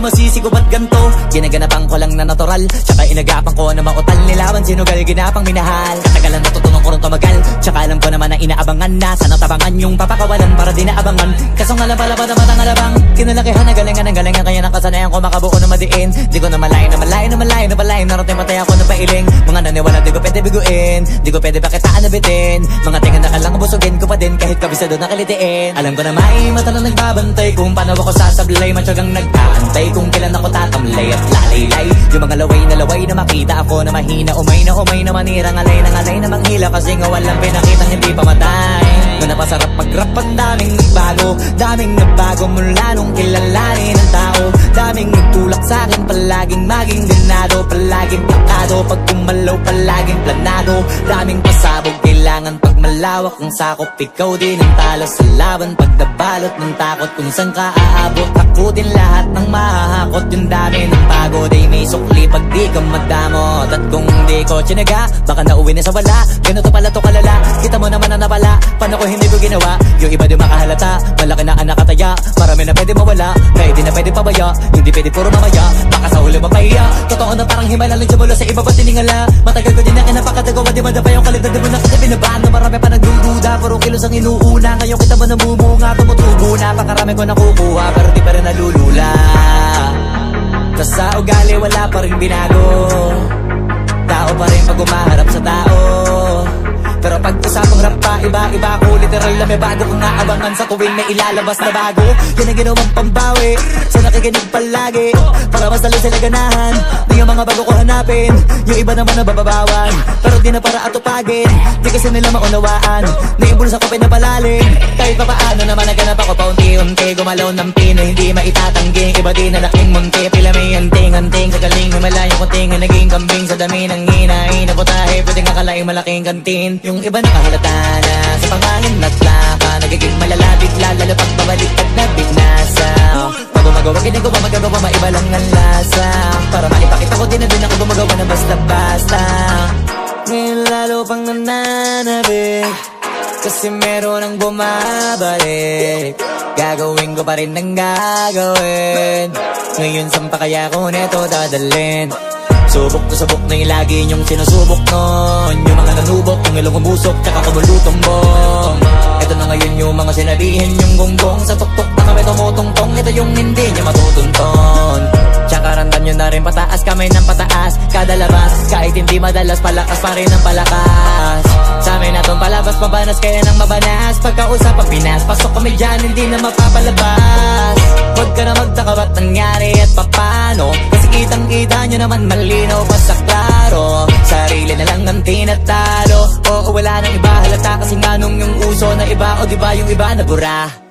masisi ko ba't ganto? Ginaganapan ko lang na natural, tsaka inagapan ko na mautal. Nilaban sinugal, ginapang minahal. Katagalan natutunan ko rin tumagal, tsaka alam ko naman na inaabangan na. Sana tabangan yung papakawalan para di naabangan. Kaso nga lang pala ba naman ang alabang kinalakihan na galingan ng galingan, kaya nakasanayan ko makabuo na madiin. Di ko na malayo na malayo na malayo na malayo. Narating matay ako ng pailing. Mga naniwala di ko pwede biguin, di ko pwede pakitaan na bitin. Mga tinga na kalang busugin ko pa din kahit kabisado na kalitiin. Alam ko na may mata na nagbabantay kung paano ako sasablay. Matyagang nag-aantay kung kailan ako tatamlay at lalaylay. Yung mga laway na makita ako na mahina, umay na manira. Ngalay na manghila kasi nga walang pinakitang hindi pa matay. Nung napasarap mag-rap ang daming nagbago mula nung kilalanin ang tao. Daming nagtulak sa'kin, palaging maging ganado, palaging plakado. Pag kumalaw, palaging planado. Daming pasabog, kailangan pag malawak ang sakop. Ikaw din ang talo sa laban, pag nabalot ng takot. Kung saan ka aabot, ako din lahat ng mahahakot. Yung dami ng pagod ay may sukli pag di ka madamot. At kung di ko tsinaga, baka nauwi na sa wala. Ganito pala to kalala, kita mo naman na napala. Paano ko hindi ko ginawa? Yung iba di makahalata, malaki na anak kataya. Marami na pwede mawala, kaya di na pwede pabaya. Hindi pwede puro mamaya, baka sa huli mapahiya. Totoo na parang himala lang siya mula sa iba ba tiningala. Matagal ko din na kinapakatagawa, di madapa yung kalidad. Di mo na kasi binabaan na marami pa nagdududa. Puro kilos ang inuuna, ngayon kita ba namumunga? Tumutubo na, pakarami ko nakukuha, pero di pa rin nalulula. Tas sa ugali wala pa rin binago, tao pa rin pag umaharap sa tao. Pero pag usapang rap pa, iba ko literal na may bago kong naabangan sa tuwing may ilalabas na bago. Yan ang ginawang pambawi sa nakikinig palagi, para mas lalo sila ganahan. Di yung mga bago ko hanapin, yung iba naman nababawan, pero di na para atupagin. Di kasi nila maunawaan na yung bulsa ko pinapalalim. Kahit pa paano naman naganap ako paunti-unti, gumalaw ng pino, hindi maitatanggi. Iba din na laking munti, pila may anting-anting. Sa galing may malayong kunting, naging kambing sa dami ng hinahin. Naputahe, pwedeng akalaing malaking kantin. Yung iba nakahalata na sa pangangin at laka, nagiging malala bigla, lalo pag babaliktad na binasa. Pag gumagawa, ginagawa, magagawa, maiba lang ang lasa. Para maipakita ko din na din ako gumagawa na basta-basta. Ngayon lalo pang nananabik, kasi meron ang bumabalik. Gagawin ko pa rin ang gagawin. Ngayon saan pa kaya ko neto dadalhin? Subok to subok na yung lagi niyong sinusubok nun. Yung mga nanubok, yung ilong umusok, tsaka kumulutong bong. Ito na ngayon yung mga sinabihin yung gonggong. Sa tuktok na kami tumutungtong, ito yung hindi niya matutunton. Tsaka randam nyo na rin pataas, kamay ng pataas kada labas, kahit hindi madalas, palakas pa rin ang palakas. Sa amin natong palabas, mabanas kaya nang mabanas. Pagkausap ang Pinas, pasok kami dyan, hindi na mapapalabas. Huwag ka na magtaka ba't nangyari at papano, kasi kitang-kita nyo naman malinaw pa sa klaro. Sarili na lang ang tinatalo, oo wala nang iba halata. Kasi nga nung yung uso na iba, o diba yung iba nabura.